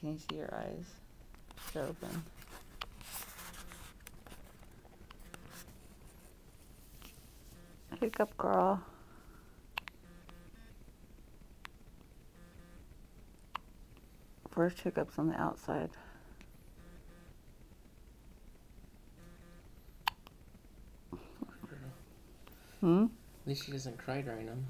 Can you see your eyes? They're open. Hiccup girl. First hiccups on the outside. At least she doesn't cry during them.